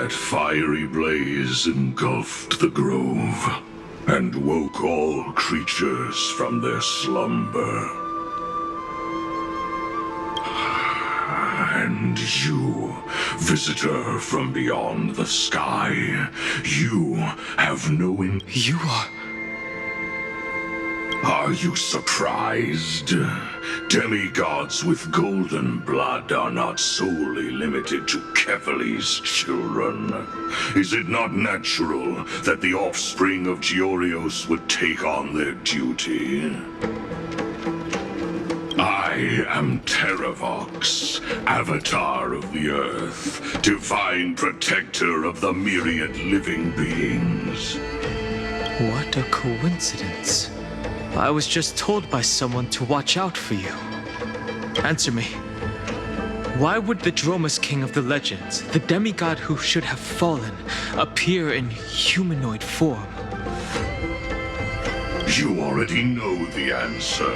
That fiery blaze engulfed the grove and woke all creatures from their slumber. And you, visitor from beyond the sky, you have no You are... Are you surprised? Demigods with golden blood are not solely limited to Kembali's children. Is it not natural that the offspring of Georios would take on their duty? I am Terravox, Avatar of the Earth, divine protector of the myriad living beings. What a coincidence. I was just told by someone to watch out for you. Answer me. Why would the Dromus King of the Legends, the demigod who should have fallen, appear in humanoid form? You already know the answer.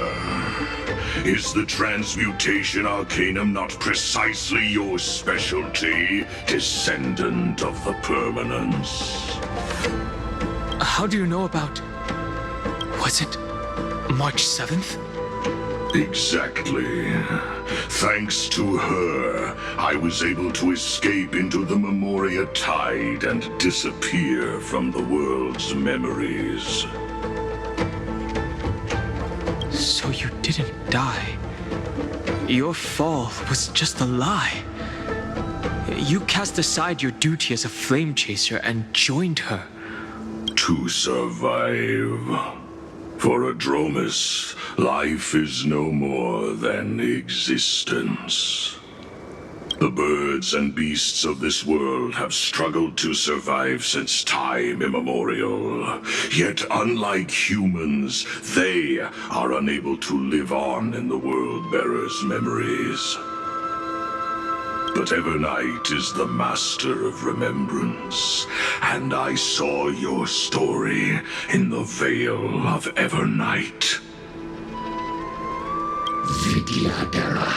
Is the transmutation arcanum not precisely your specialty, descendant of the permanence? How do you know about... Was it March 7th? Exactly. Thanks to her, I was able to escape into the Memoria Tide and disappear from the world's memories. So you didn't die. Your fall was just a lie. You cast aside your duty as a flame chaser and joined her. To survive. For a Dromus, life is no more than existence. The birds and beasts of this world have struggled to survive since time immemorial. Yet unlike humans, they are unable to live on in the World-Bearer's memories. But Evernight is the master of remembrance, and I saw your story in the Veil of Evernight. Vidyadara,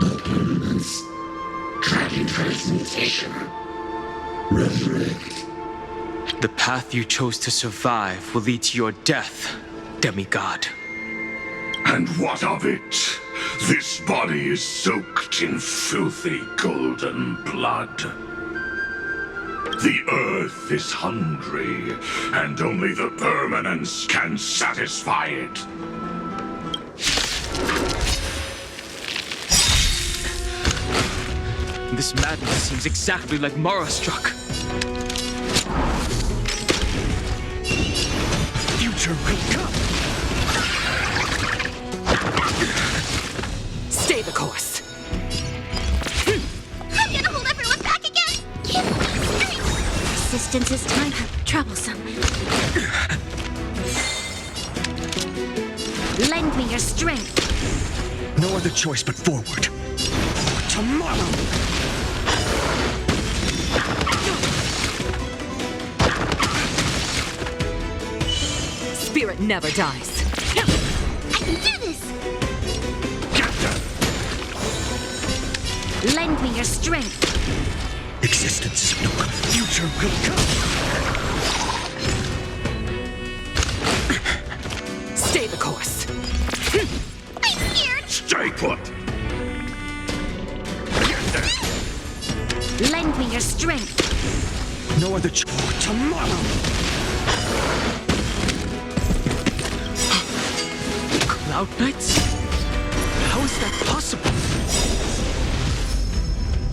the permanence, dragon transmutation, resurrect. The path you chose to survive will lead to your death, demigod. And what of it? This body is soaked in filthy golden blood. The earth is hungry, and only the permanence can satisfy it. This madness seems exactly like Mara struck. Future will come. Stay the course. I'm gonna hold everyone back again! Resistance is time troublesome. Lend me your strength. No other choice but forward. Tomorrow! Spirit never dies. I can do this! Lend me your strength. Existence is of no good. Future will come. Stay the course. I'm scared! Stay put! Lend me your strength. No other choice. Tomorrow! Cloud Knights? How is that possible?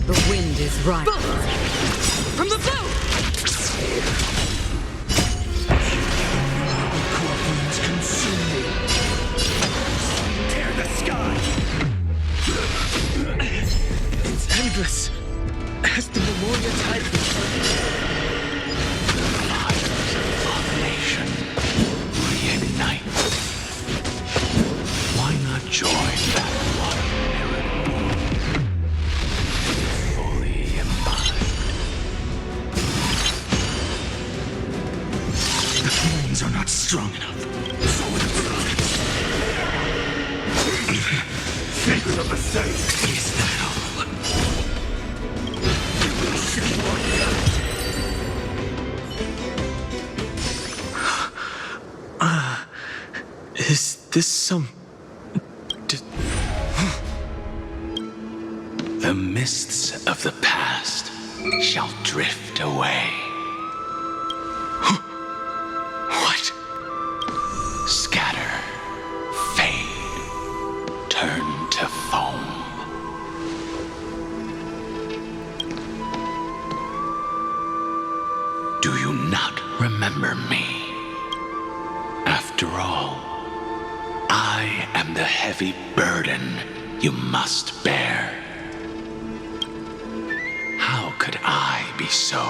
The wind is right. From the blue! Corpulence consume me. Tear the sky! It's endless. As the Memoria Tide Abomination. Reignite. Why not join that one miracle? Fully imbibed. The flames are not strong enough. So Sacred of the Saint. Is that all? Is this some... The mists of the past shall drift away. What? Scatter, fade, turn to foam. Do you not remember me? After all, I am the heavy burden you must bear. How could I be so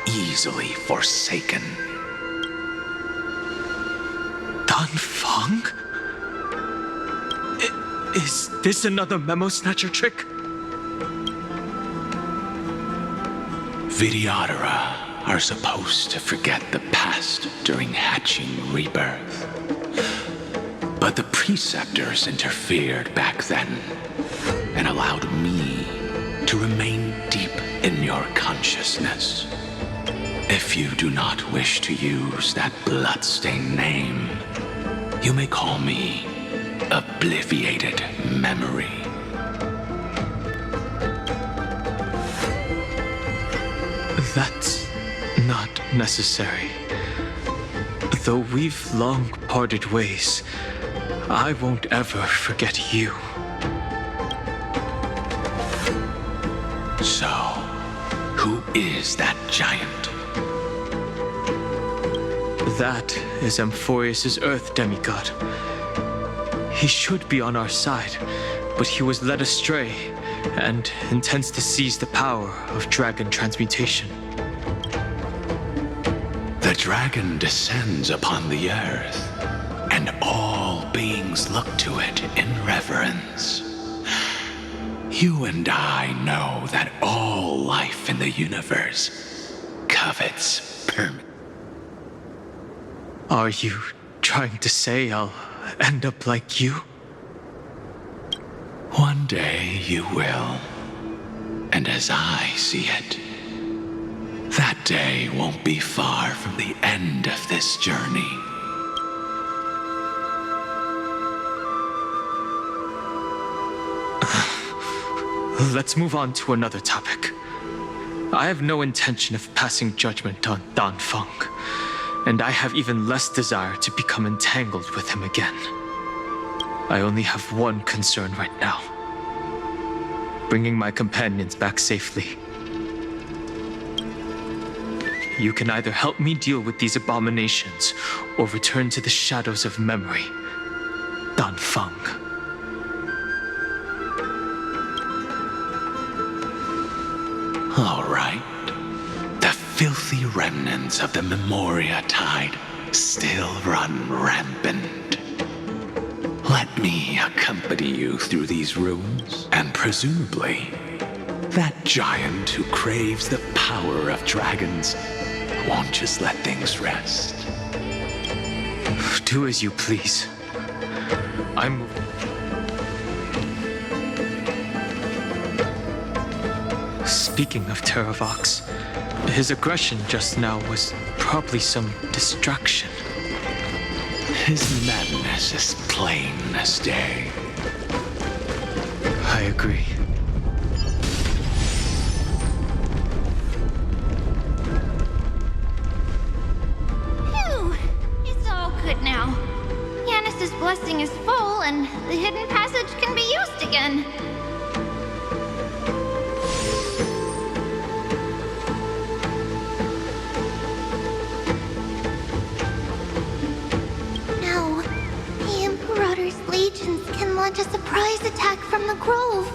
easily forsaken? Dan Feng? Is this another memo snatcher trick? Vidyadhara are supposed to forget the past during hatching rebirth. But the preceptors interfered back then and allowed me to remain deep in your consciousness. If you do not wish to use that bloodstained name, you may call me Obliviated Memory. That's not necessary. Though we've long parted ways, I won't ever forget you. So, who is that giant? That is Amphorius' Earth demigod. He should be on our side, but he was led astray and intends to seize the power of dragon transmutation. The dragon descends upon the earth, and all beings look to it in reverence. You and I know that all life in the universe covets permanence. Are you trying to say I'll end up like you? One day you will, and as I see it, that day won't be far from the end of this journey. Let's move on to another topic. I have no intention of passing judgment on Dan Feng, and I have even less desire to become entangled with him again. I only have one concern right now: bringing my companions back safely. You can either help me deal with these abominations, or return to the shadows of memory. Dan Feng. All right. The filthy remnants of the Memoria Tide still run rampant. Let me accompany you through these ruins, and presumably, that giant who craves the power of dragons won't just let things rest. Do as you please. Speaking of Terravox, his aggression just now was probably some distraction. His madness is plain as day. I agree. Phew! It's all good now. Yanis's blessing is full, and the hidden passage can be used again. Now, the Imperator's legions can launch a surprise attack from the grove.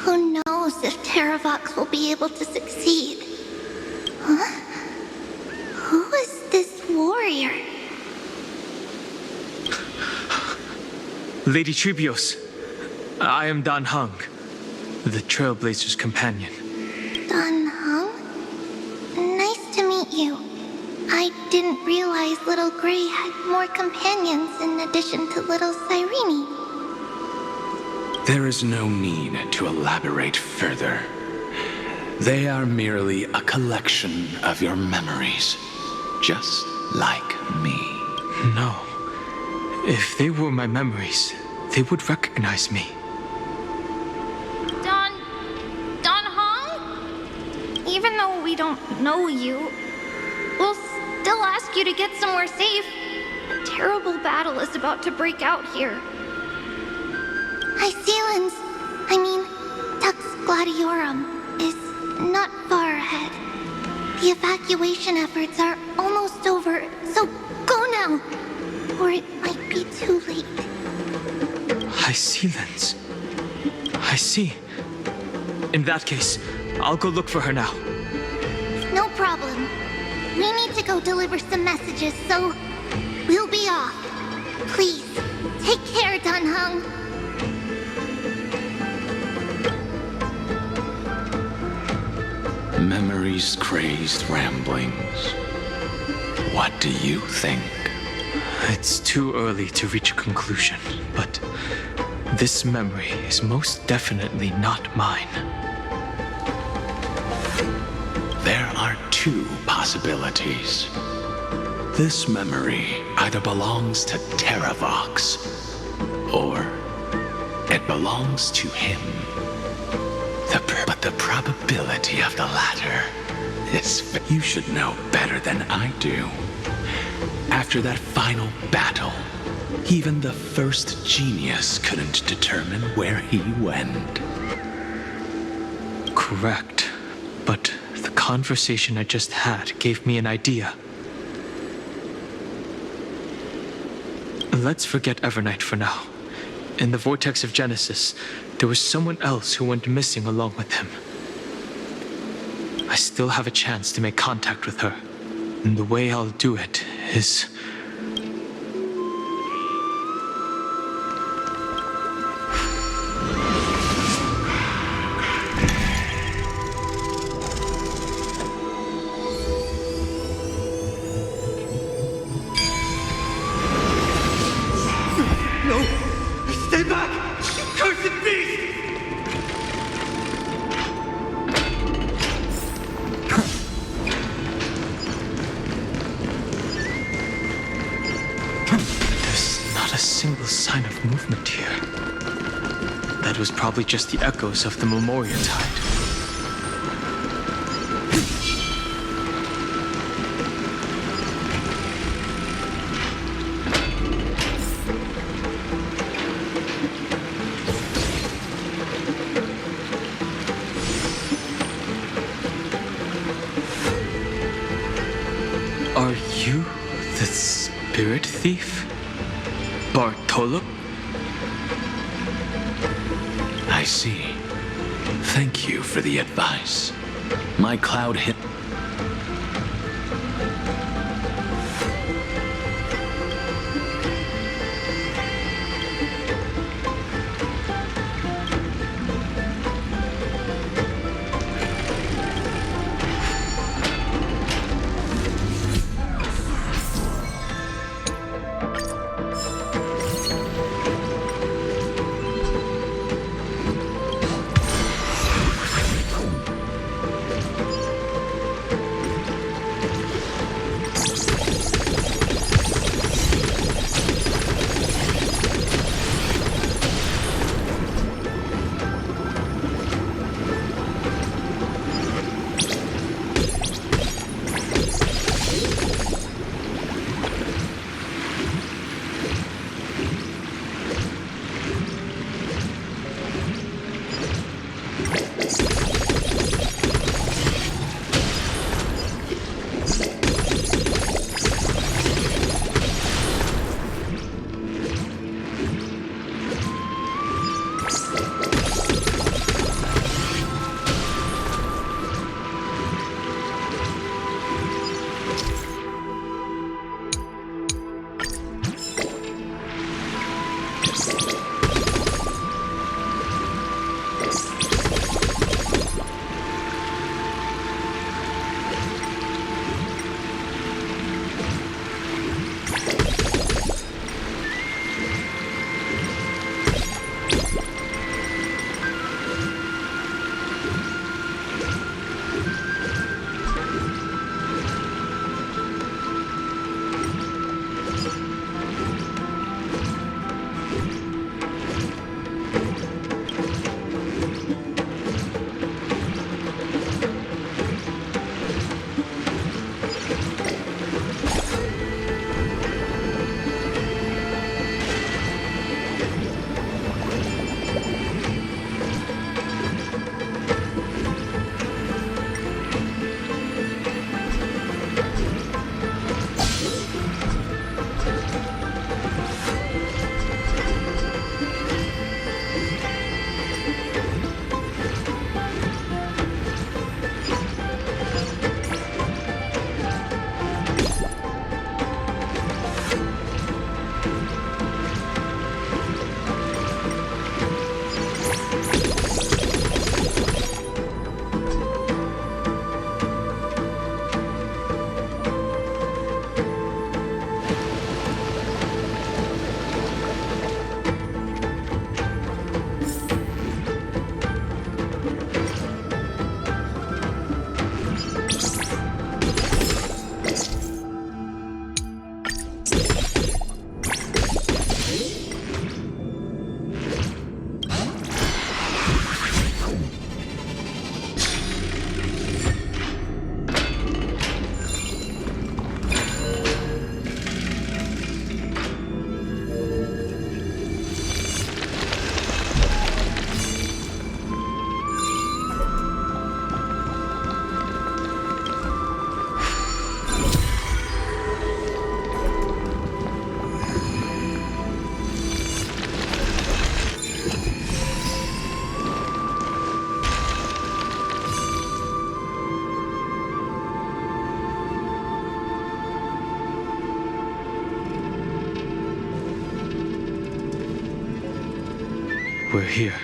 Who knows if Terravox will be able to succeed? Huh? Who is this warrior? Lady Tribios, I am Dan Heng, the Trailblazer's companion. Dan Heng? Nice to meet you. I didn't realize Little Gray had more companions in addition to Little Cyrene. There is no need to elaborate further. They are merely a collection of your memories, just like me. No. If they were my memories, they would recognize me. Don Hong? Even though we don't know you, we'll still ask you to get somewhere safe. A terrible battle is about to break out here. Iceland's, Tux Gladiorum, is not far ahead. The evacuation efforts are almost over, so go now, or it might be too late. Iceland's. I see. In that case, I'll go look for her now. No problem. We need to go deliver some messages, so we'll be off. Please, take care, Don Hung. Memories, crazed ramblings. What do you think? It's too early to reach a conclusion, but this memory is most definitely not mine. There are two possibilities. This memory either belongs to Terravox, or it belongs to him. But the probability of the latter is... You should know better than I do. After that final battle, even the first genius couldn't determine where he went. Correct. But the conversation I just had gave me an idea. Let's forget Evernight for now. In the Vortex of Genesis, there was someone else who went missing along with him. I still have a chance to make contact with her, and the way I'll do it is... Stay back! Cursed beast! There's not a single sign of movement here. That was probably just the echoes of the Memoria Tide. Are you the spirit thief? Bartolo? I see. Thank you for the advice. My cloud hit... we're here.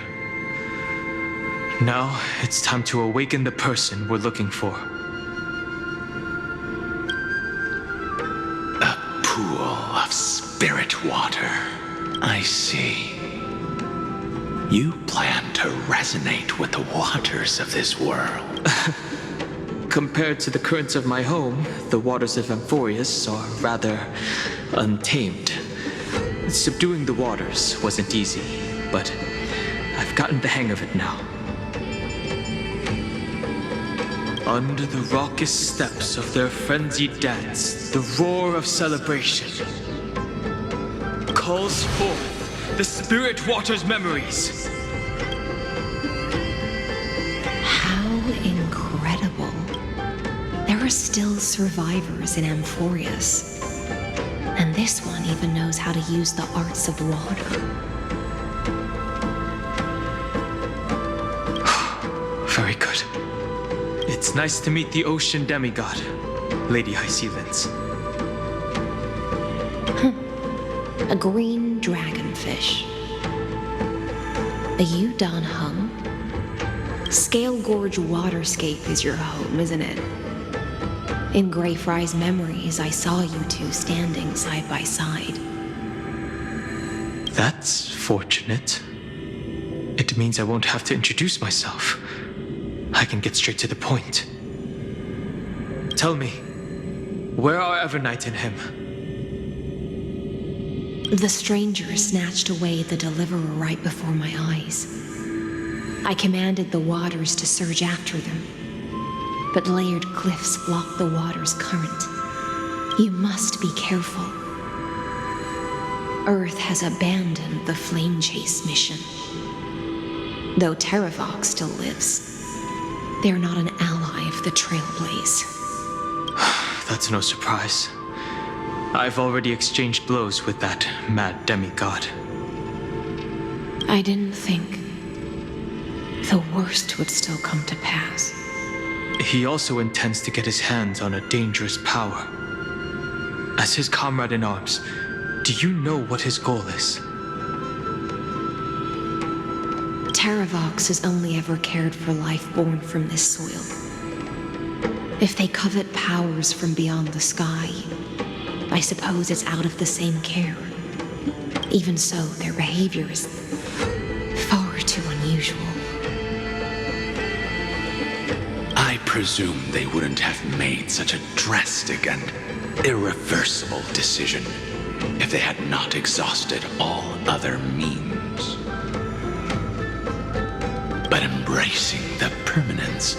Now, it's time to awaken the person we're looking for. A pool of spirit water. I see. You plan to resonate with the waters of this world. Compared to the currents of my home, the waters of Amphorius are rather untamed. Subduing the waters wasn't easy, but I've gotten the hang of it now. Under the raucous steps of their frenzied dance, the roar of celebration calls forth the spirit water's memories. How incredible. There are still survivors in Amphorius. And this one even knows how to use the arts of water. Very good. It's nice to meet the ocean demigod, Lady Hysealence. A green dragonfish. A Yudon hum? Scale Gorge Waterscape is your home, isn't it? In Greyfry's memories, I saw you two standing side by side. That's fortunate. It means I won't have to introduce myself. I can get straight to the point. Tell me, where are Evernight and him? The stranger snatched away the deliverer right before my eyes. I commanded the waters to surge after them, but layered cliffs block the water's current. You must be careful. Earth has abandoned the Flame Chase mission. Though Terravox still lives, they're not an ally of the Trailblaze. That's no surprise. I've already exchanged blows with that mad demigod. I didn't think the worst would still come to pass. He also intends to get his hands on a dangerous power. As his comrade in arms, do you know what his goal is? Terravox has only ever cared for life born from this soil. If they covet powers from beyond the sky, I suppose it's out of the same care. Even so, their behavior is far too unusual. I presume they wouldn't have made such a drastic and irreversible decision if they had not exhausted all other means. But embracing the permanence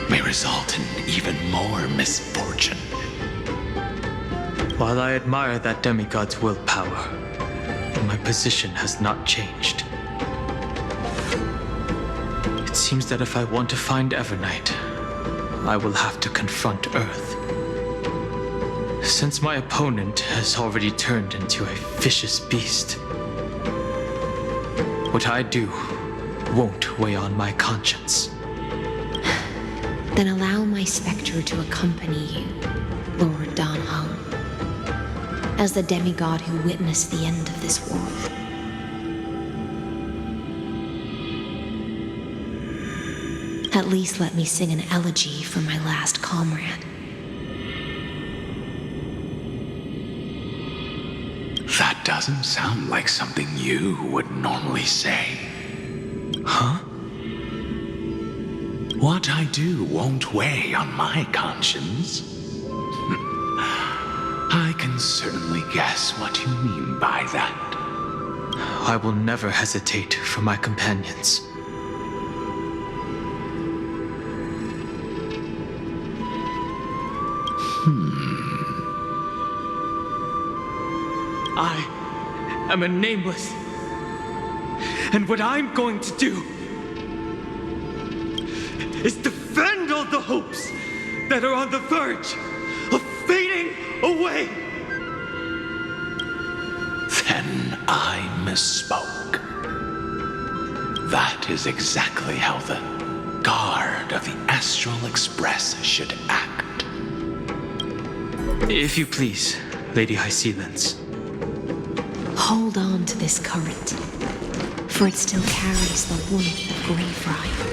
may result in even more misfortune. While I admire that demigod's willpower, my position has not changed. It seems that if I want to find Evernight, I will have to confront Earth. Since my opponent has already turned into a vicious beast, what I do won't weigh on my conscience. Then allow my specter to accompany you, Lord Don Hung, as the demigod who witnessed the end of this world. At least let me sing an elegy for my last comrade. That doesn't sound like something you would normally say. Huh? What I do won't weigh on my conscience. I can certainly guess what you mean by that. I will never hesitate for my companions. I am a nameless. And what I'm going to do is defend all the hopes that are on the verge of fading away. Then I misspoke. That is exactly how the guard of the Astral Express should act. If you please, Lady Hysealence. Hold on to this current. for it still carries the warmth of Graverider.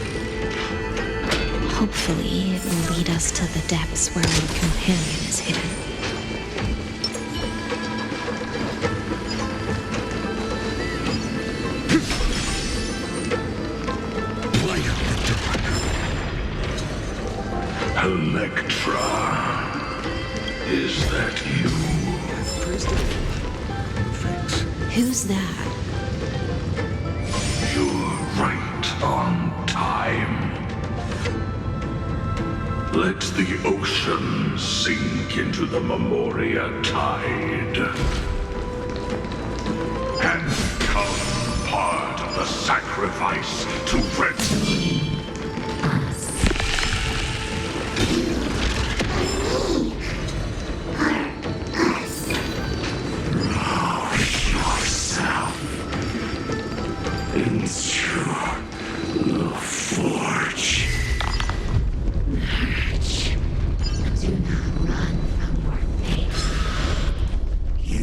Hopefully, it will lead us to the depths where our companion is hidden. Light up the dark. Electra, is that you? Thanks. Who's that? You're right on time. Let the ocean sink into the Memoria tide and become part of the sacrifice to yourself into the forge. Do not run from your fate.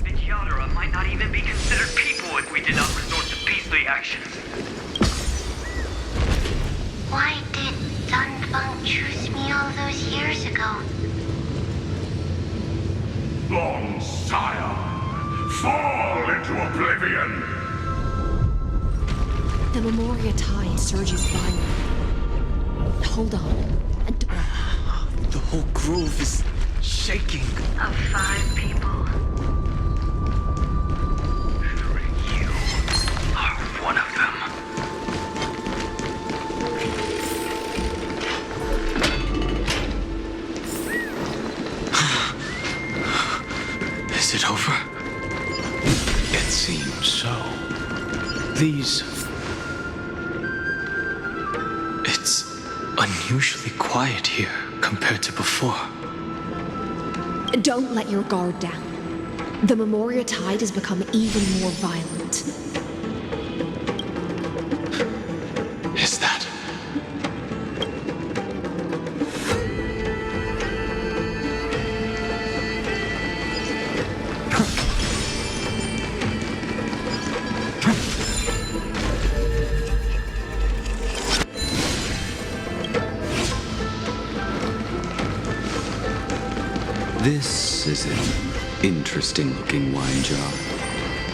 Bentala might not even be considered people if we did not resort to beastly actions. Why did Dunfeng choose me all those years ago? Long sire, fall into oblivion! The Memoria tide surges violently. Hold on. The whole grove is shaking. Of 5 people, 3 you are one of them. Is it over? It seems so. These... It's unusually quiet here compared to before. Don't let your guard down. The Memoria tide has become even more violent. Is that... This is an interesting-looking wine jar.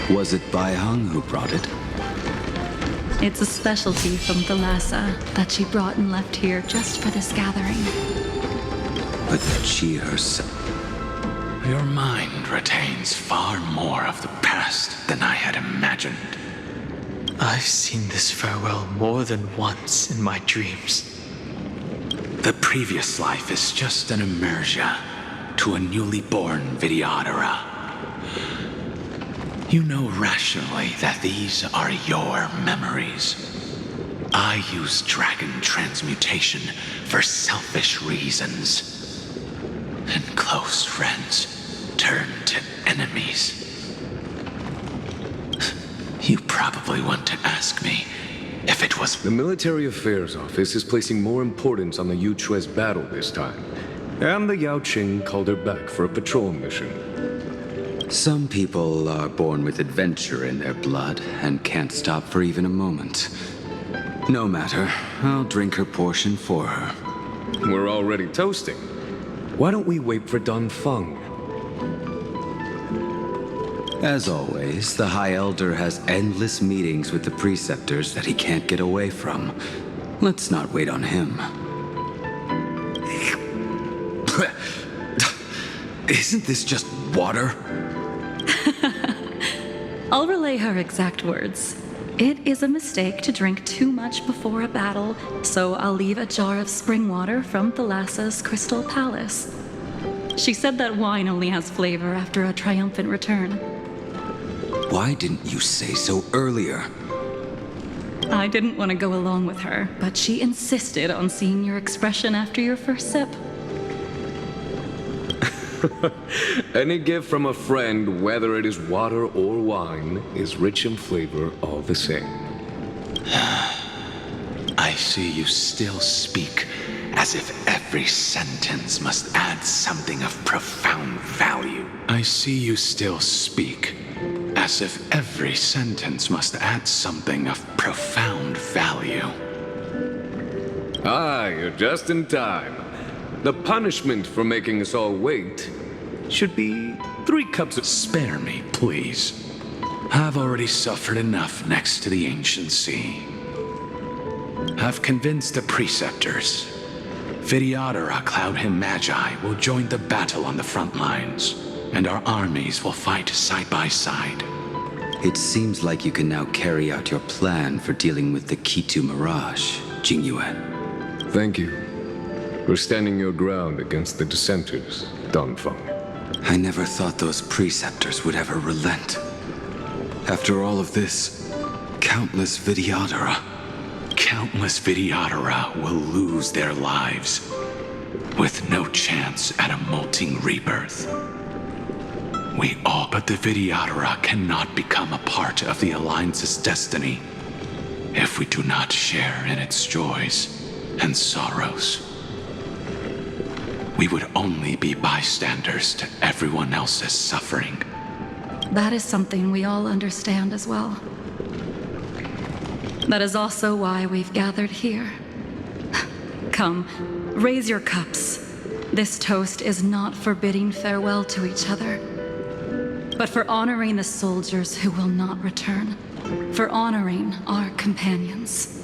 Was it Baihang who brought it? It's a specialty from Thalassa that she brought and left here just for this gathering. But she herself... Your mind retains far more of the past than I had imagined. I've seen this farewell more than once in my dreams. The previous life is just an immersia to a newly born Vidyadhara. You know rationally that these are your memories. I use dragon transmutation for selfish reasons. And close friends turn to enemies. You probably want to ask me if it was... The Military Affairs Office is placing more importance on the Yuchue's battle this time. And the Yao Qing called her back for a patrol mission. Some people are born with adventure in their blood and can't stop for even a moment. No matter, I'll drink her portion for her. We're already toasting. Why don't we wait for Dunfeng? As always, the High Elder has endless meetings with the preceptors that he can't get away from. Let's not wait on him. Isn't this just water? I'll relay her exact words. It is a mistake to drink too much before a battle, so I'll leave a jar of spring water from Thalassa's Crystal Palace. She said that wine only has flavor after a triumphant return. Why didn't you say so earlier? I didn't want to go along with her, but she insisted on seeing your expression after your first sip. Any gift from a friend, whether it is water or wine, is rich in flavor all the same. I see you still speak as if every sentence must add something of profound value. I see you still speak as if every sentence must add something of profound value. Ah, you're just in time. The punishment for making us all wait should be 3 cups of... Spare me, please. I've already suffered enough next to the ancient sea. I've convinced the preceptors. Vidyadhara Cloud Him Magi will join the battle on the front lines, and our armies will fight side by side. It seems like you can now carry out your plan for dealing with the Kitu Mirage, Jingyuan. Thank you for standing your ground against the dissenters, Dongfeng. I never thought those preceptors would ever relent. After all of this, countless Vidyadhara will lose their lives, with no chance at a molting rebirth. We all but the Vidyadhara cannot become a part of the Alliance's destiny if we do not share in its joys and sorrows. We would only be bystanders to everyone else's suffering. That is something we all understand as well. That is also why we've gathered here. Come, raise your cups. This toast is not for bidding farewell to each other, but for honoring the soldiers who will not return, for honoring our companions.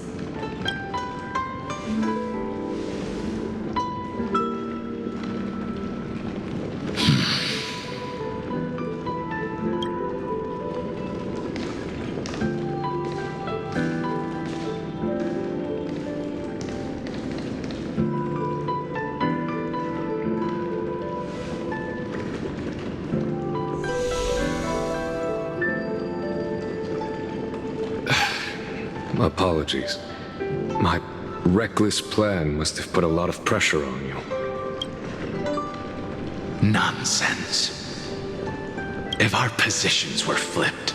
Apologies. My reckless plan must have put a lot of pressure on you. Nonsense. If our positions were flipped,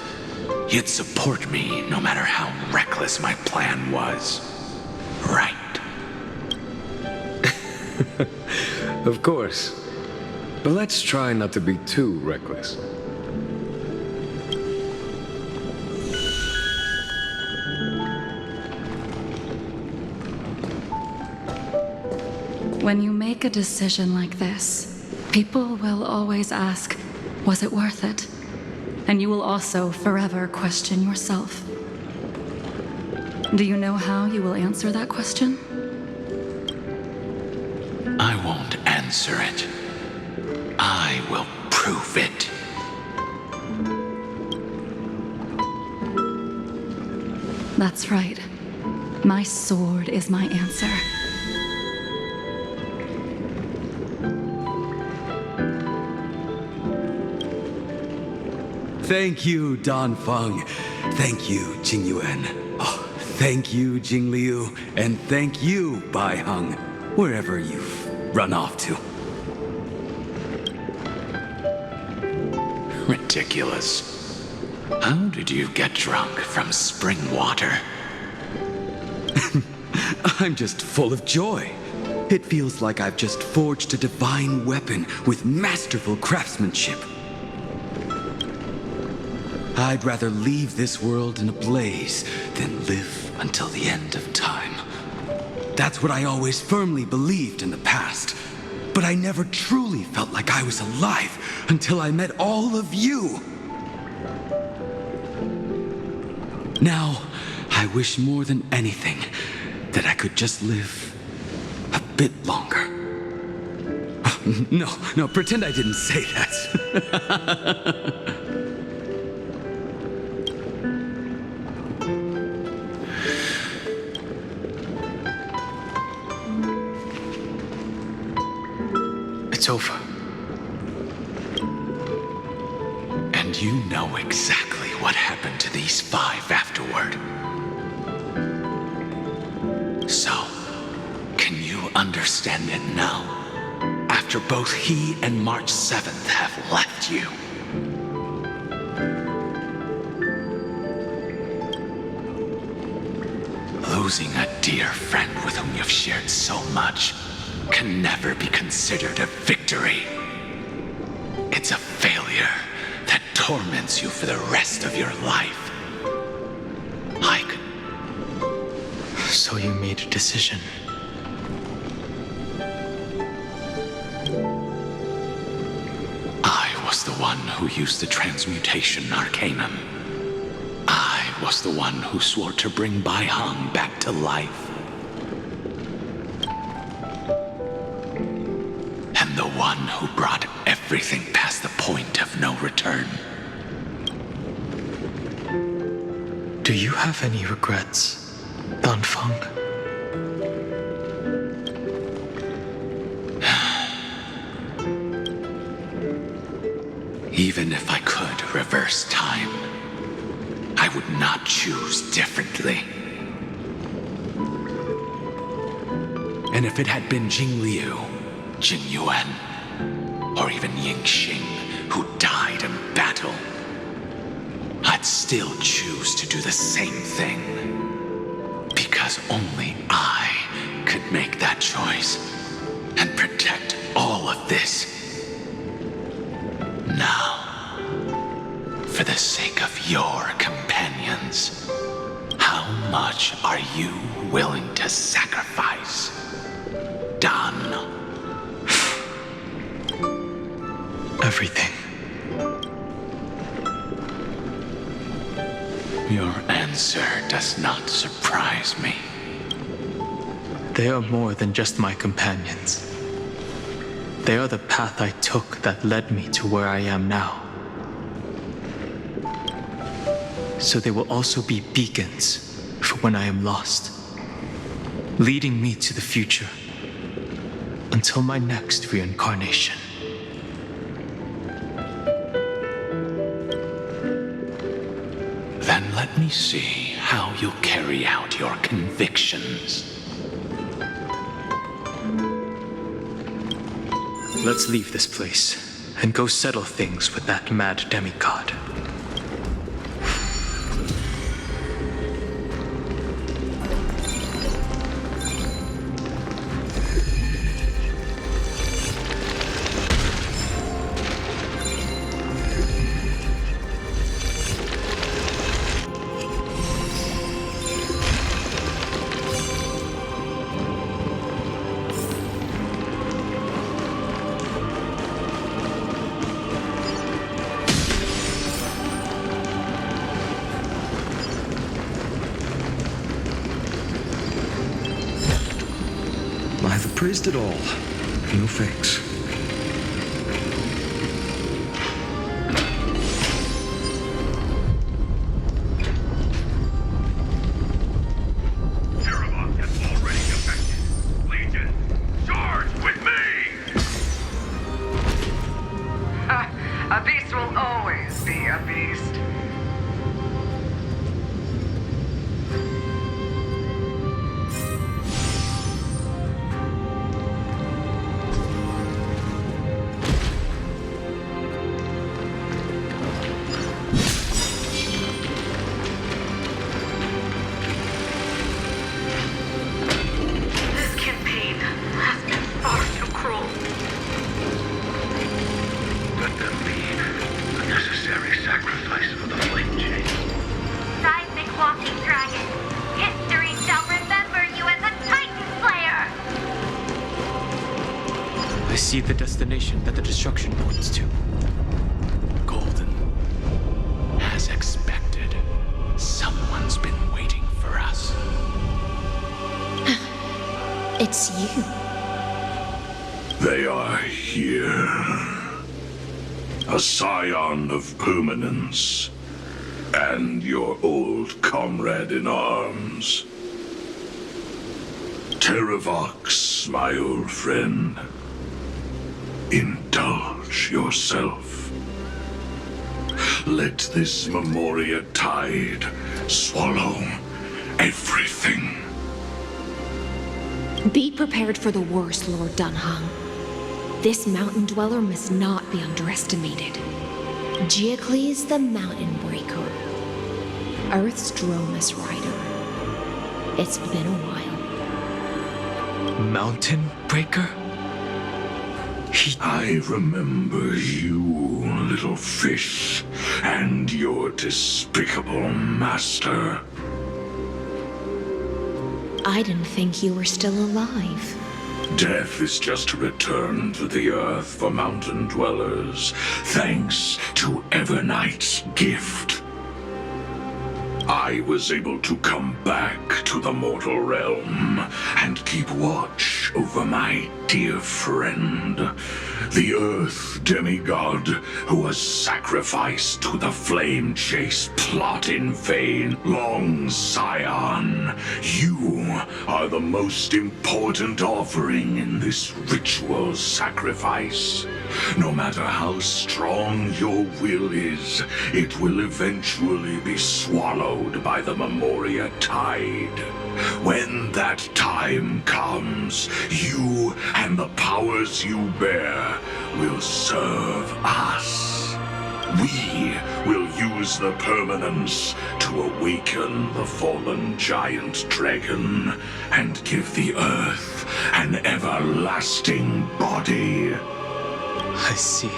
you'd support me no matter how reckless my plan was. Right? Of course. But let's try not to be too reckless. When you make a decision like this, people will always ask, was it worth it? And you will also forever question yourself. Do you know how you will answer that question? I won't answer it. I will prove it. That's right. My sword is my answer. Thank you, Dongfeng. Thank you, Jingyuan. Oh, thank you, Jingliu. And thank you, Baiheng, wherever you've run off to. Ridiculous. How did you get drunk from spring water? I'm just full of joy. It feels like I've just forged a divine weapon with masterful craftsmanship. I'd rather leave this world in a blaze than live until the end of time. That's what I always firmly believed in the past. But I never truly felt like I was alive until I met all of you. Now, I wish more than anything that I could just live a bit longer. No, pretend I didn't say that. It's over. And you know exactly what happened to these 5 afterward. So, can you understand it now? After both he and March 7th have left you. Losing a dear friend with whom you've shared so much can never be considered a victory. It's a failure that torments you for the rest of your life. Like So you made a decision. I was the one who used the transmutation arcanum. I was the one who swore to bring Bai-Hang back to life. And the one who brought everything past the point of no return. Do you have any regrets, Danfang? Even if I could reverse time, I would not choose differently. And if it had been Jing Liu, Jing Yuan, or even Ying Xing who died in battle, I'd still choose to do the same thing. Because only I could make that choice and protect all of this. Now, for the sake of your companions, how much are you willing to sacrifice, Dan? Everything. Your answer does not surprise me. They are more than just my companions. They are the path I took that led me to where I am now. So they will also be beacons for when I am lost, leading me to the future until my next reincarnation. Then let me see how you'll carry out your convictions. Let's leave this place and go settle things with that mad demigod. I've appraised it all. No thanks. Terravox has already defected. Legion, charge with me! A beast will always be a beast. This campaign has been far too cruel. Let them be a necessary sacrifice for the flame chain. Seismic walking dragon, history shall remember you as a Titan Slayer! I see the destination that the destruction points to. Golden, as expected, someone's been waiting for us. It's you. They are here. A scion of permanence, and your old comrade in arms. Terravox, my old friend. Indulge yourself. Let this Memoria tide swallow everything. Be prepared for the worst, Lord Dunhung. This mountain dweller must not be underestimated. Giacles the Mountain Breaker. Earth's Dromus Rider. It's been a while. Mountain Breaker? I remember you, little fish, and your despicable master. I didn't think you were still alive. Death is just a return to the earth for mountain dwellers, thanks to Evernight's gift. I was able to come back to the mortal realm and keep watch over my dear friend, the Earth demigod who was sacrificed to the flame chase plot in vain. Long Scion, you are the most important offering in this ritual sacrifice. No matter how strong your will is, it will eventually be swallowed by the Memoria Tide. When that time comes, you and the powers you bear will serve us. We will use the permanence to awaken the fallen giant dragon and give the earth an everlasting body. I see.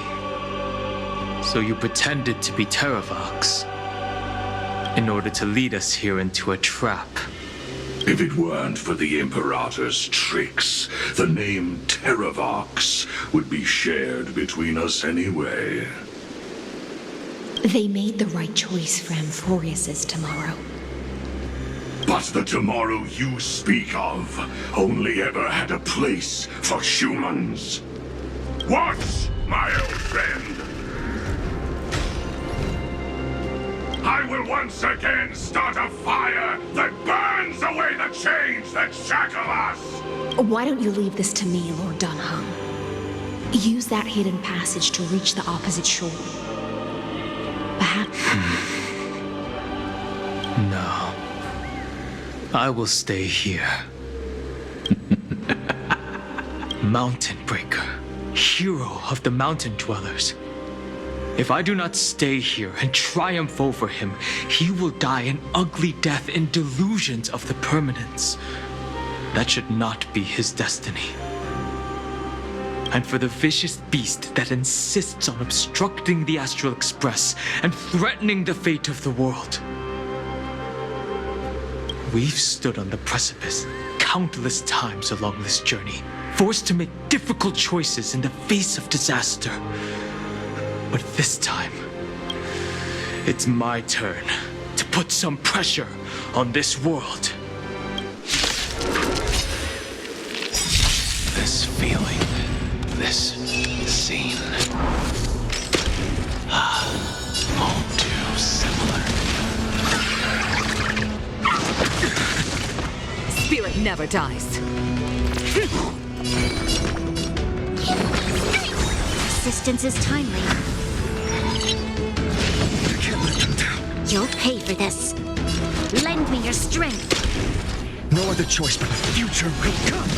So you pretended to be Terravox in order to lead us here into a trap. If it weren't for the Imperator's tricks, the name Terravox would be shared between us anyway. They made the right choice for Amphorius's tomorrow. But the tomorrow you speak of only ever had a place for humans. What, my old friend? I will once again start a fire that burns away the chains that shackle us! Why don't you leave this to me, Lord Dunham? Use that hidden passage to reach the opposite shore. Perhaps... No. I will stay here. Mountain Breaker, hero of the mountain dwellers. If I do not stay here and triumph over him, he will die an ugly death in delusions of the permanence. That should not be his destiny. And for the vicious beast that insists on obstructing the Astral Express and threatening the fate of the world. We've stood on the precipice countless times along this journey, forced to make difficult choices in the face of disaster. But this time, it's my turn to put some pressure on this world. This feeling, this scene. All too similar. Spirit never dies. Assistance is timely. You can't let them down. You'll pay for this. Lend me your strength. No other choice but the future will come.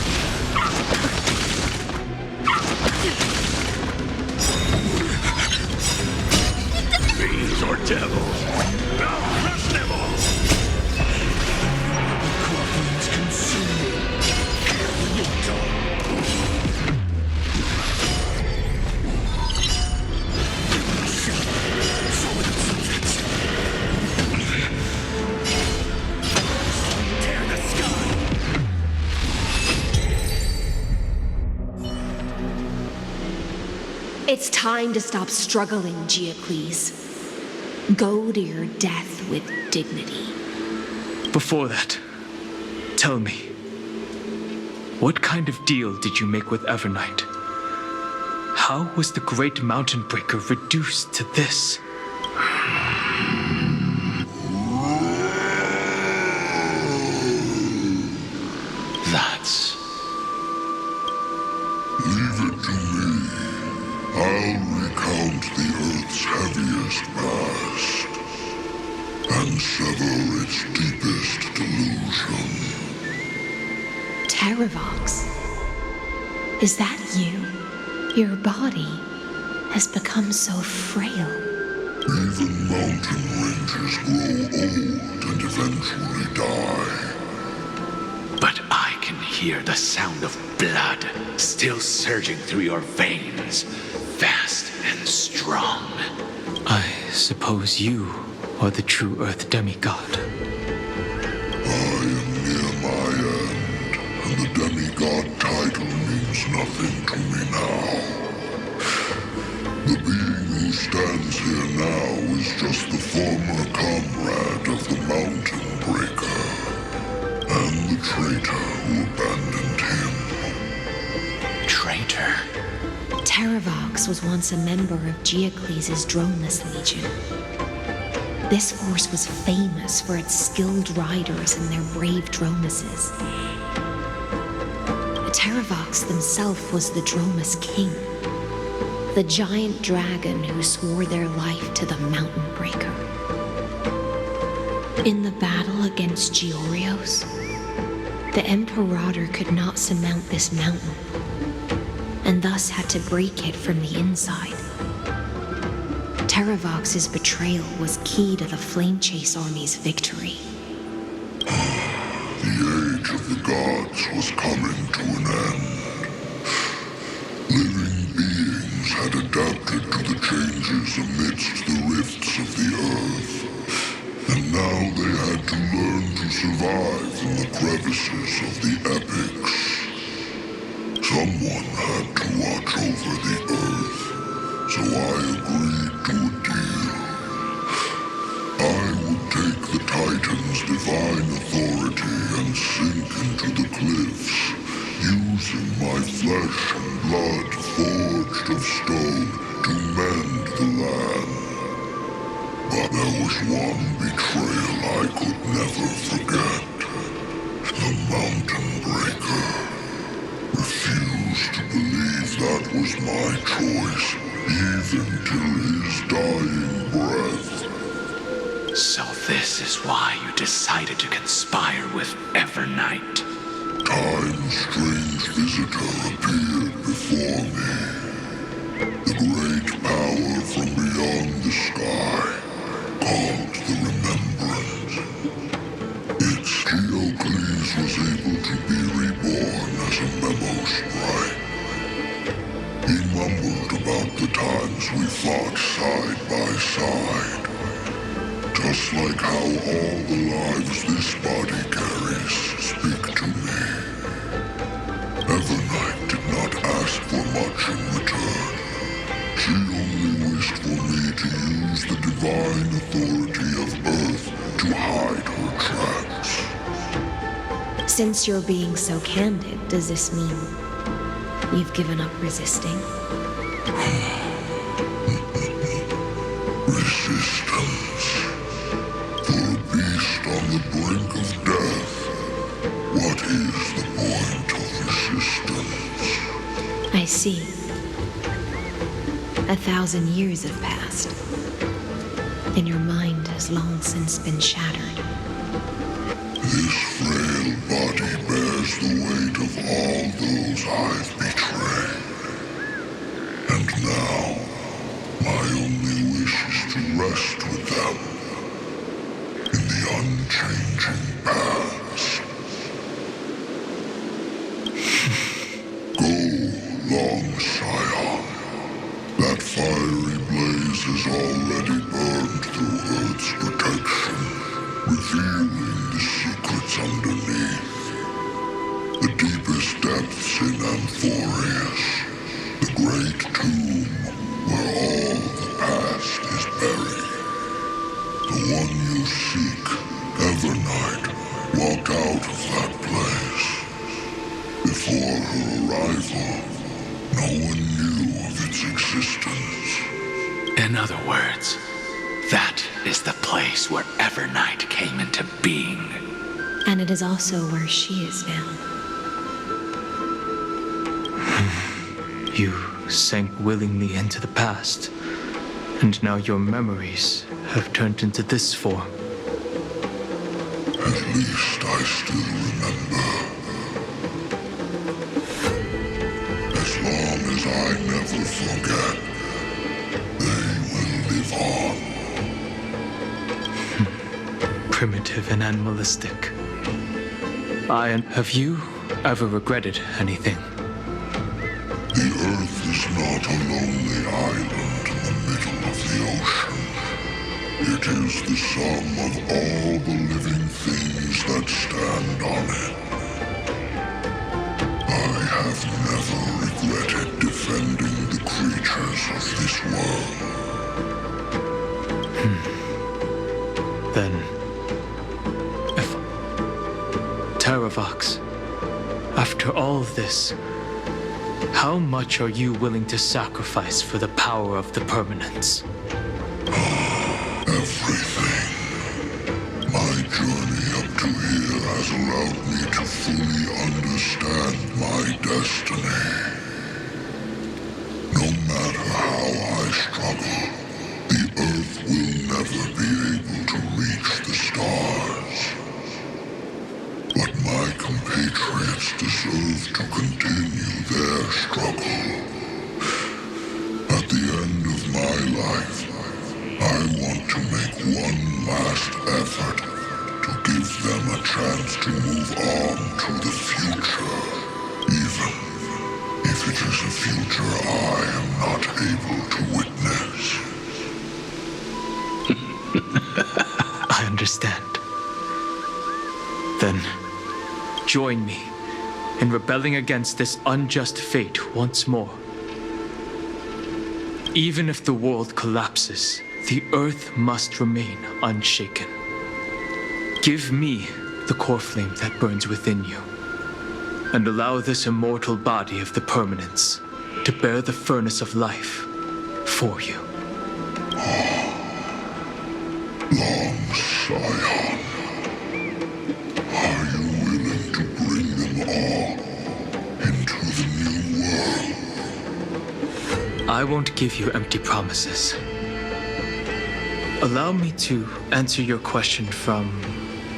Fiends or devils, I'll crush them all! Corpulence consume me. Here you go. It's time to stop struggling, Geocles. Go to your death with dignity. Before that, tell me, what kind of deal did you make with Evernight? How was the Great Mountain Breaker reduced to this? That's... Leave it to me. I'll recount the Earth's heaviest past and sever its deepest delusion. Terravox? Is that you? Your body has become so frail. Even mountain ranges grow old and eventually die. But I can hear the sound of blood still surging through your veins, fast and strong. I suppose you are the true Earth demigod. I am near my god title means nothing to me now. The being who stands here now is just the former comrade of the Mountain Breaker, and the traitor who abandoned him. Traitor? Terravox was once a member of Geocles' Droneless Legion. This force was famous for its skilled riders and their brave Dromuses. Terravox himself was the Dromus King, the giant dragon who swore their life to the Mountain Breaker. In the battle against Georios, the Imperator could not surmount this mountain, and thus had to break it from the inside. Terravox's betrayal was key to the Flame Chase Army's victory. The age of the gods was coming to an end. Living beings had adapted to the changes amidst the rifts of the earth, and now they had to learn to survive in the crevices of the epics. Someone had to watch over the earth, so I agreed to a deal. I would take the Titan's divine authority and sink into the cliffs, using my flesh and blood forged of stone to mend the land. But there was one betrayal I could never forget. The Mountain Breaker refused to believe that was my choice, even till his dying breath. So this is why you decided to conspire with Evernight. Time's strange visitor appeared before me. The great power from beyond the sky, called the Remembrance. Its Geocles was able to be reborn as a memo sprite. He mumbled about the times we fought side by side. Just like how all the lives this body carries speak to me. Evernight did not ask for much in return. She only wished for me to use the divine authority of Earth to hide her tracks. Since you're being so candid, does this mean you've given up resisting? Resistance. For a beast on the brink of death, what is the point of resistance? I see. 1,000 years have passed, and your mind has long since been shattered. This frail body bears the weight of all those I've betrayed. And now, my only wish is to rest with them in the unchanging past. Go, long Scion. That fiery blaze has already burned through Earth's protection, revealing the secrets underneath. The deepest depths in Amphorius, the great tomb where all the past is buried. The one you seek, Evernight, walked out of that place. Before her arrival, no one knew of its existence. In other words, that is the place where Evernight came into being. And it is also where she is now. You sank willingly into the past, and now your memories have turned into this form. At least I still remember. As long as I never forget, they will live on. Primitive and animalistic. Have you ever regretted anything? The Earth is not a lonely island in the middle of the ocean. It is the sum of all the living things that stand on it. I have never regretted defending the creatures of this world. Then, if Terravox, after all this, how much are you willing to sacrifice for the power of the permanence? Everything. My journey up to here has allowed me to fully understand my destiny. No matter how I struggle, the Earth will never be able to reach the stars. But my compatriots deserve to continue their struggle. At the end of my life, I want to make one last effort to give them a chance to move on to the future, even if it is a future I am not able to witness. I understand. Then, join me in rebelling against this unjust fate once more. Even if the world collapses, the Earth must remain unshaken. Give me the core flame that burns within you, and allow this immortal body of the permanence to bear the furnace of life for you. Long Scion, are you willing to bring them all into the new world? I won't give you empty promises. Allow me to answer your question from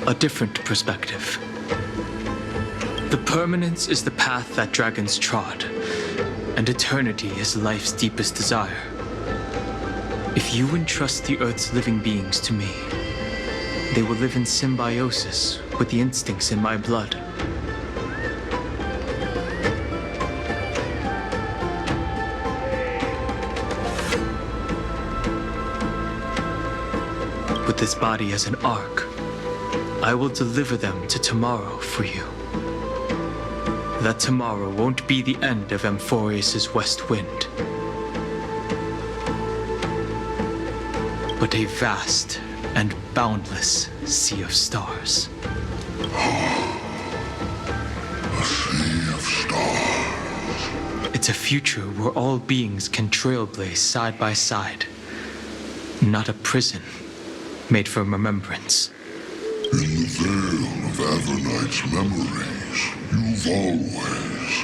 a different perspective. The permanence is the path that dragons trod, and eternity is life's deepest desire. If you entrust the Earth's living beings to me, they will live in symbiosis with the instincts in my blood. With this body as an ark, I will deliver them to tomorrow for you. That tomorrow won't be the end of Amphorius' west wind, but a vast and boundless sea of stars. A sea of stars. It's a future where all beings can trailblaze side by side, not a prison made for remembrance. In the veil of Avernight's memories, you've always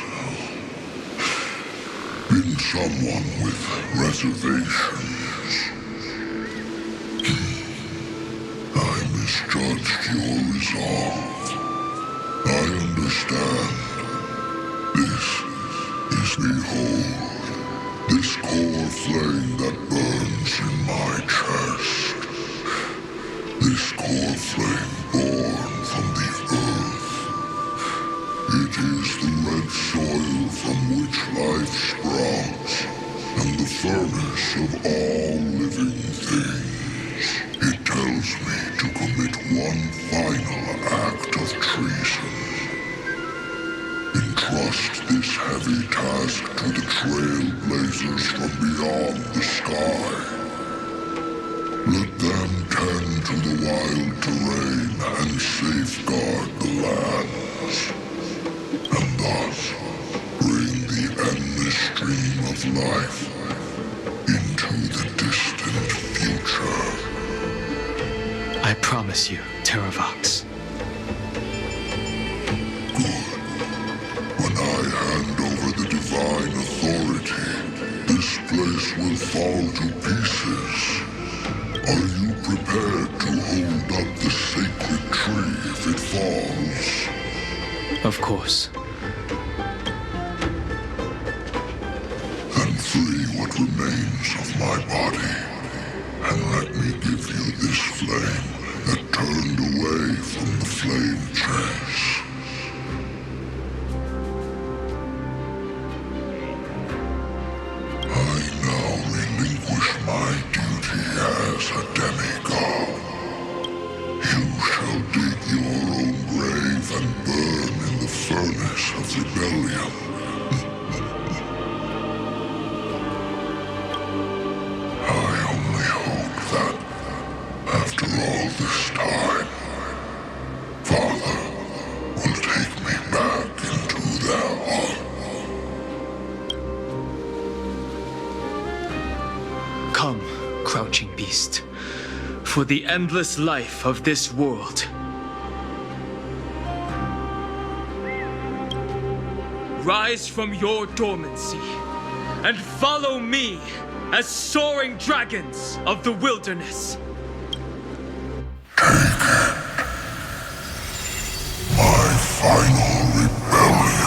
been someone with reservations. I misjudged your resolve. I understand. This is behold, this core flame that burns in my chest. This core flame born from the earth. It is the red soil from which life sprouts, and the furnace of all living things. It tells me to commit one final act of treason. Entrust this heavy task to the trailblazers from beyond the sky. Let them tend to the wild terrain and safeguard the lands, and thus bring the endless stream of life into the distant future. I promise you, Terravox. Good. When I hand over the divine authority, this place will fall to pieces. Are you prepared to hold up the sacred tree if it falls? Of course. Then free what remains of my body, and let me give you this flame that turned away from the flame chase. I now relinquish my duty as a demigod. You shall dig your own grave and burn in the furnace of rebellion. taste for the endless life of this world. Rise from your dormancy and follow me as soaring dragons of the wilderness. My final rebellion.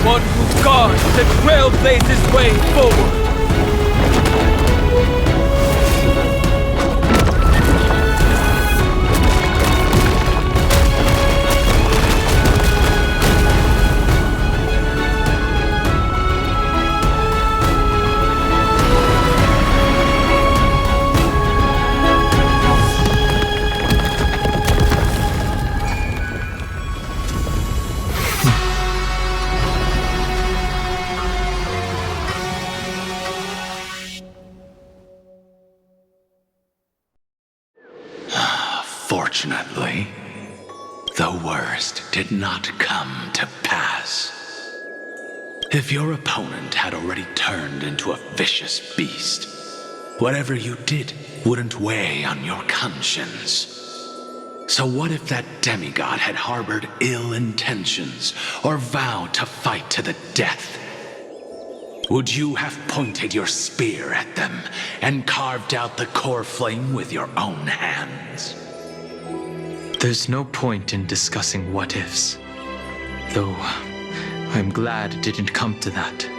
One who guards the trailblazer's way forward. Fortunately, the worst did not come to pass. If your opponent had already turned into a vicious beast, whatever you did wouldn't weigh on your conscience. So what if that demigod had harbored ill intentions or vowed to fight to the death? Would you have pointed your spear at them and carved out the core flame with your own hands? There's no point in discussing what-ifs. Though, I'm glad it didn't come to that.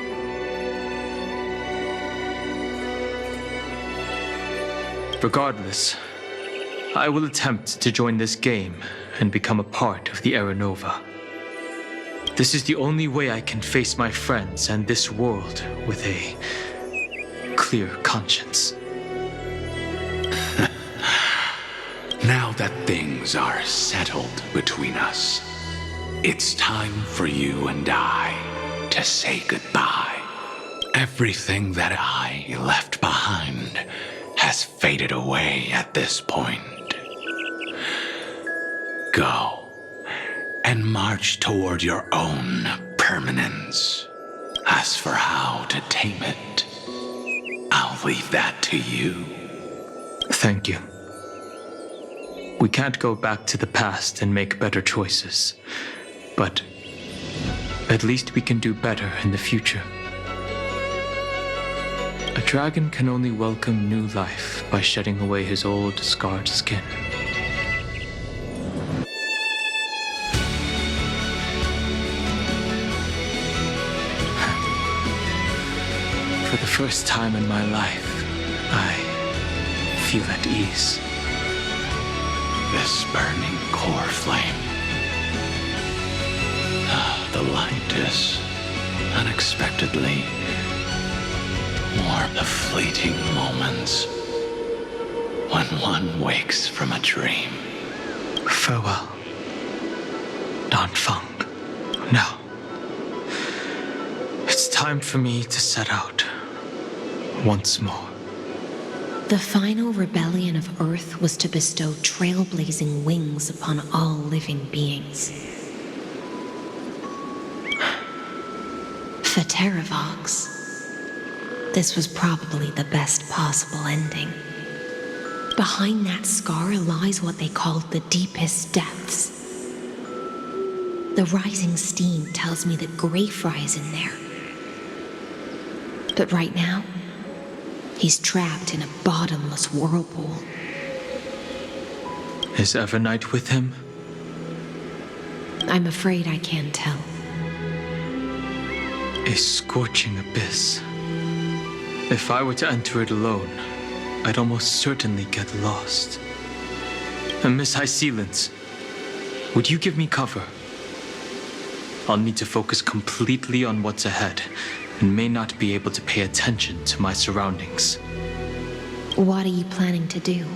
Regardless, I will attempt to join this game and become a part of the Era Nova. This is the only way I can face my friends and this world with a clear conscience. Now that things are settled between us, it's time for you and I to say goodbye. Everything that I left behind has faded away at this point. Go and march toward your own permanence. As for how to tame it, I'll leave that to you. Thank you. We can't go back to the past and make better choices, but at least we can do better in the future. A dragon can only welcome new life by shedding away his old, scarred skin. For the first time in my life, I feel at ease. This burning core flame. The light is unexpectedly more the fleeting moments when one wakes from a dream. Farewell, Don Feng. Now, it's time for me to set out once more. The final rebellion of Earth was to bestow trailblazing wings upon all living beings. For Terravox, this was probably the best possible ending. Behind that scar lies what they called the deepest depths. The rising steam tells me that Greyfry is in there. But right now, he's trapped in a bottomless whirlpool. Is Evernight with him? I'm afraid I can't tell. A scorching abyss. If I were to enter it alone, I'd almost certainly get lost. And Miss Hysealence, would you give me cover? I'll need to focus completely on what's ahead, and may not be able to pay attention to my surroundings. What are you planning to do?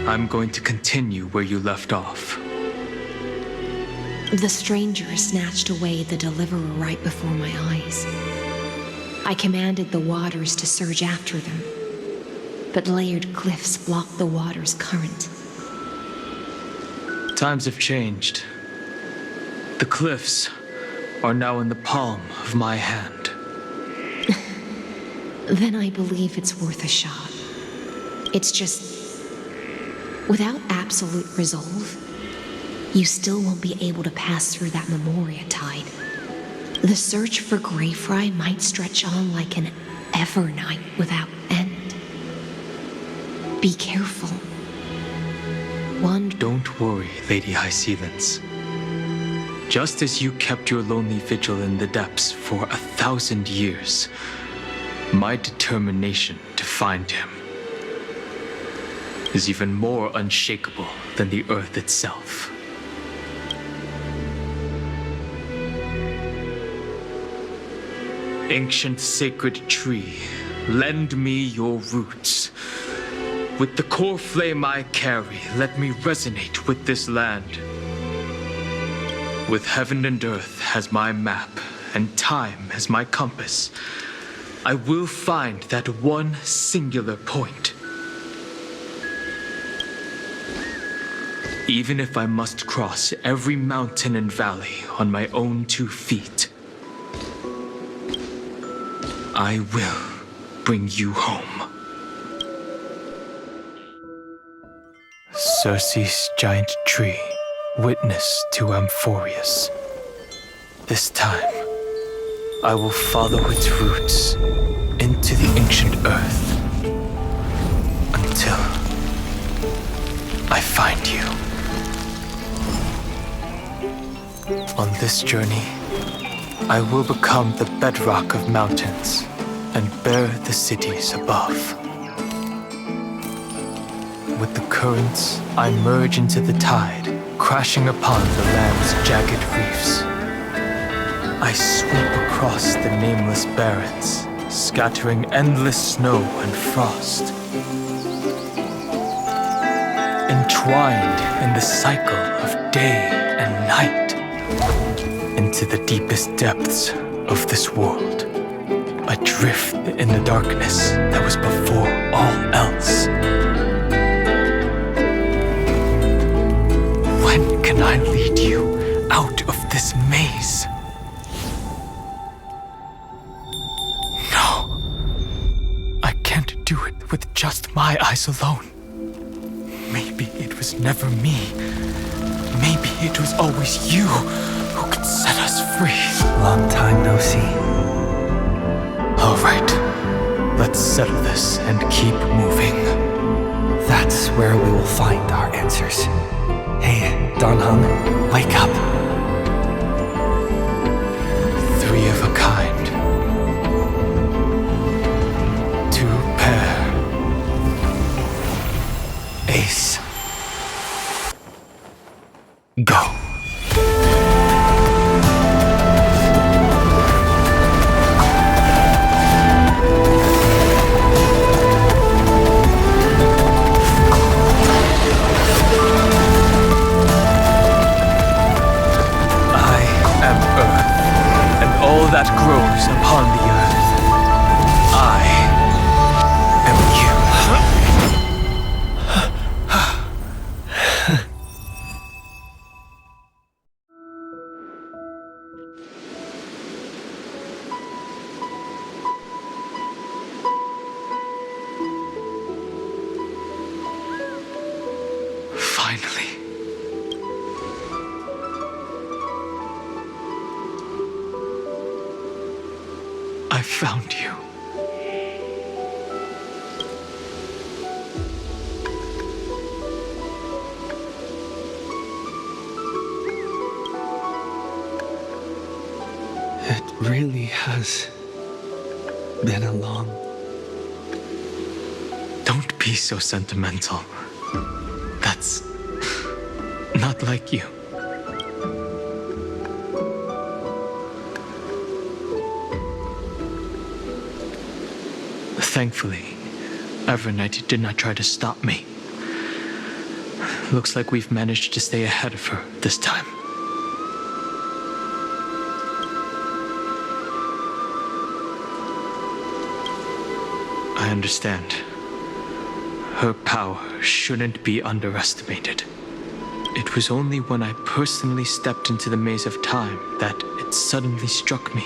I'm going to continue where you left off. The stranger snatched away the deliverer right before my eyes. I commanded the waters to surge after them, but layered cliffs blocked the water's current. Times have changed. The cliffs are now in the palm of my hand. Then I believe it's worth a shot. It's just, without absolute resolve, you still won't be able to pass through that Memoria tide. The search for Greyfry might stretch on like an evernight without end. Be careful. Don't worry, Lady Hysealence. Just as you kept your lonely vigil in the depths for 1,000 years, my determination to find him is even more unshakable than the earth itself. Ancient sacred tree, lend me your roots. With the core flame I carry, let me resonate with this land. With heaven and earth as my map, and time as my compass, I will find that one singular point. Even if I must cross every mountain and valley on my own 2 feet, I will bring you home. Circe's giant tree, witness to Amphorius. This time, I will follow its roots into the ancient earth until I find you. On this journey, I will become the bedrock of mountains and bear the cities above. With the currents, I merge into the tide, crashing upon the land's jagged reefs. I sweep across the nameless barrens, scattering endless snow and frost. Entwined in the cycle of day and night, into the deepest depths of this world, adrift in the darkness that was before all else. When can I lead you out of this maze? No. I can't do it with just my eyes alone. Maybe it was never me. Maybe it was always you who could set us free. Long time no see. All right. Let's settle this and keep moving. That's where we will find our answers. Hey, Don Hung, wake up. 3 of a kind. 2 pair. Ace. Go. That grows upon the earth. I am you. Finally. I found you. It really has been a long... Don't be so sentimental. That's not like you. Thankfully, Evernight did not try to stop me. Looks like we've managed to stay ahead of her this time. I understand. Her power shouldn't be underestimated. It was only when I personally stepped into the maze of time that it suddenly struck me.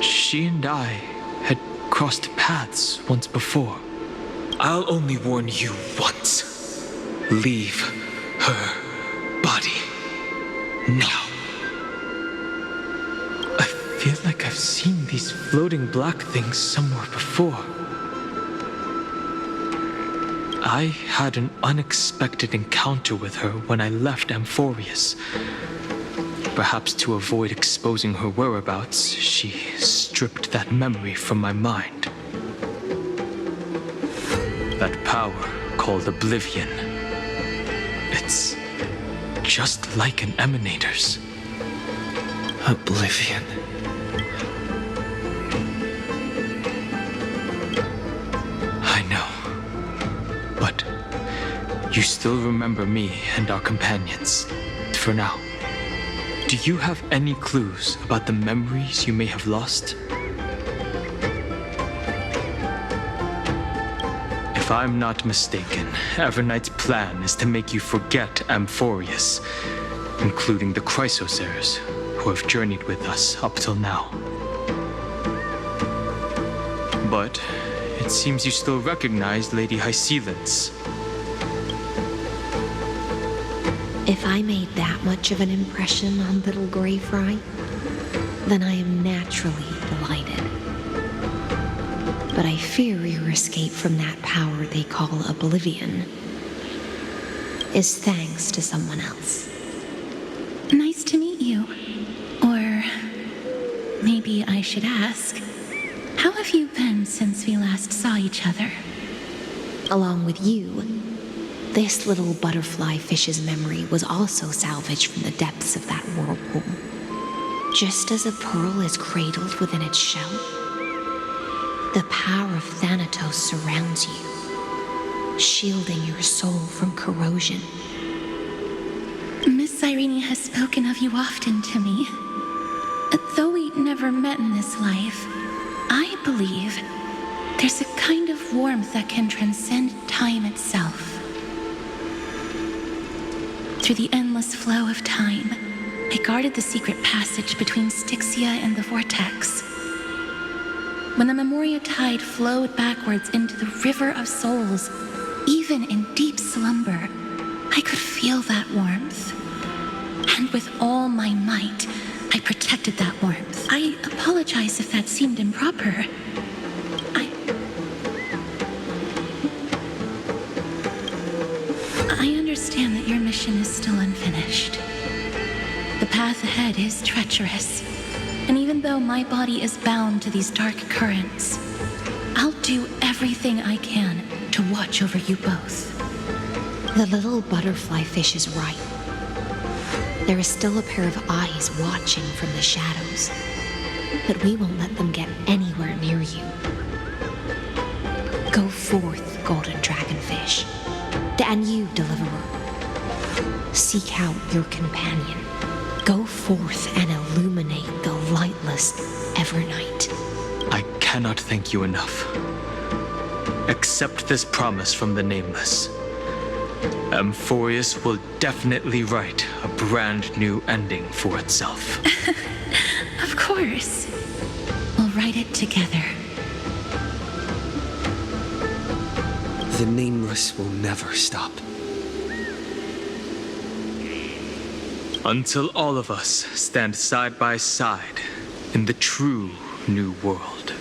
She and I had crossed paths once before. I'll only warn you once. Leave her body now. I feel like I've seen these floating black things somewhere before. I had an unexpected encounter with her when I left Amphorius. Perhaps to avoid exposing her whereabouts, she stripped that memory from my mind. That power called Oblivion. It's just like an emanator's. Oblivion. I know. But you still remember me and our companions, for now. Do you have any clues about the memories you may have lost? If I'm not mistaken, Evernight's plan is to make you forget Amphorius, including the Chrysosaurs, who have journeyed with us up till now. But it seems you still recognize Lady Hycelens. If I made that much of an impression on little Grey Fry, then I am naturally delighted. But I fear your escape from that power they call Oblivion is thanks to someone else. Nice to meet you. Or maybe I should ask, how have you been since we last saw each other? Along with you, this little butterfly fish's memory was also salvaged from the depths of that whirlpool. Just as a pearl is cradled within its shell, the power of Thanatos surrounds you, shielding your soul from corrosion. Miss Irene has spoken of you often to me. Though we never met in this life, I believe there's a kind of warmth that can transcend time itself. Through the endless flow of time, I guarded the secret passage between Styxia and the Vortex. When the Memoria tide flowed backwards into the River of Souls, even in deep slumber, I could feel that warmth. And with all my might, I protected that warmth. I apologize if that seemed improper. I understand that your mission is still unfinished. The path ahead is treacherous, and even though my body is bound to these dark currents, I'll do everything I can to watch over you both. The little butterfly fish is right. There is still a pair of eyes watching from the shadows, but we won't let them get anywhere near you. Go forth, golden dragonfish. And you, Deliverer, seek out your companion. Go forth and illuminate the lightless Evernight. I cannot thank you enough. Accept this promise from the Nameless. Amphorius will definitely write a brand new ending for itself. Of course. We'll write it together. The Nameless will never stop. Until all of us stand side by side in the true new world.